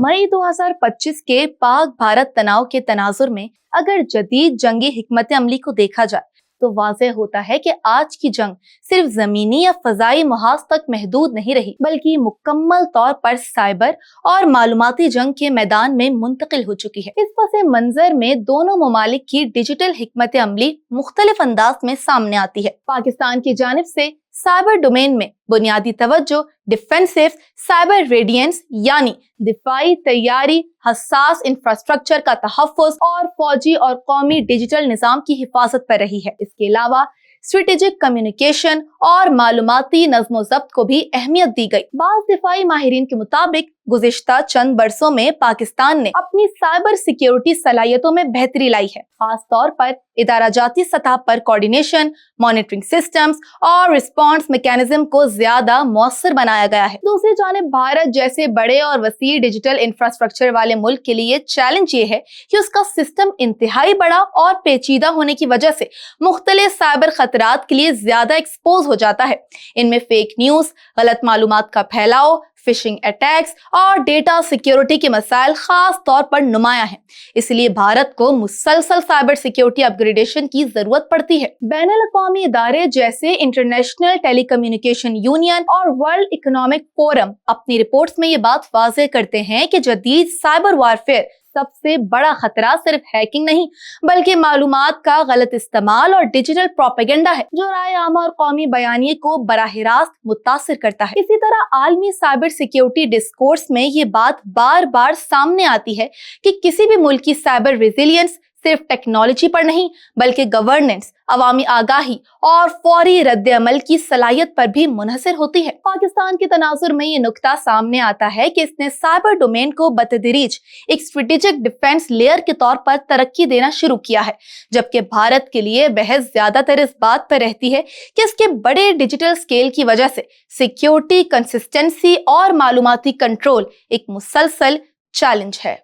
मई 2025 के पाक भारत तनाव के तनाजुर में अगर जदीद जंगी हिकमत अमली को देखा जाए तो वाज़ेह होता है कि आज की जंग सिर्फ जमीनी या फजाई मुहाज तक महदूद नहीं रही, बल्कि मुकम्मल तौर पर साइबर और मालूमाती जंग के मैदान में मुंतकिल हो चुकी है। इस पस मंजर में दोनों ममालिक की डिजिटल हिकमत अमली मुख्तलिफ अंदाज में सामने आती है। पाकिस्तान की जानिब से साइबर डोमेन में बुनियादी तवज्जो डिफेंसिव साइबर रेडियंस यानी दिफाई तैयारी, हसास इंफ्रास्ट्रक्चर का तहफ़्फ़ुज़ और फौजी और कौमी डिजिटल निज़ाम की हिफाजत पर रही है। इसके अलावा स्ट्रेटेजिक कम्युनिकेशन और मालूमाती नज़्म ज़ब्त को भी अहमियत दी गई। बाज़ दिफाई माहिरीन के मुताबिक गुज़िश्ता चंद बरसों में पाकिस्तान ने अपनी साइबर सिक्योरिटी सलाहियतों में बेहतरी लाई है। खास तौर पर इदारा जाती सतह पर कोऑर्डिनेशन, मॉनिटरिंग सिस्टम्स और रिस्पॉन्स मैकेनिज्म को ज्यादा मौसर बनाया गया है। दूसरी जानिब भारत जैसे बड़े और वसी डिजिटल इंफ्रास्ट्रक्चर वाले मुल्क के लिए चैलेंज ये है कि उसका सिस्टम इंतहाई बड़ा और पेचीदा होने की वजह से मुख्तलिफ साइबर खतरात के लिए ज्यादा एक्सपोज हो जाता है। इनमें फेक न्यूज, गलत मालूमात का फैलाव, फिशिंग अटैक्स और डेटा सिक्योरिटी के मसाइल खास तौर पर नुमाया हैं। इसलिए भारत को मुसलसल साइबर सिक्योरिटी अपग्रेडेशन की जरूरत पड़ती है। बैनुल-अक़वामी इदारे जैसे इंटरनेशनल टेलीकम्युनिकेशन यूनियन और वर्ल्ड इकोनॉमिक फोरम अपनी रिपोर्ट्स में ये बात वाज़ेह करते हैं कि जदीद साइबर वारफेयर सबसे बड़ा खतरा सिर्फ हैकिंग नहीं, बल्कि मालूमात का गलत इस्तेमाल और डिजिटल प्रोपेगेंडा है, जो राय आमा और कौमी बयानिए को बराह रास्त मुतासिर करता है। इसी तरह आलमी साइबर सिक्योरिटी डिस्कोर्स में ये बात बार बार सामने आती है कि किसी भी मुल्क की साइबर रेजिलियंस सिर्फ टेक्नोलॉजी पर नहीं, बल्कि गवर्नेंस, अवामी आगाही और फौरी रद्द-ए-अमल की सलाहियत पर भी मुनहसर होती है। पाकिस्तान के तनाजुर में ये नुक्ता सामने आता है कि इसने साइबर डोमेन को बतदरीज एक स्ट्रेटेजिक डिफेंस लेयर के तौर पर तरक्की देना शुरू किया है, जबकि भारत के लिए बहस ज्यादातर इस बात पर रहती है कि इसके बड़े डिजिटल स्केल की वजह से सिक्योरिटी, कंसिस्टेंसी और मालूमाती कंट्रोल एक मुसलसल चैलेंज है।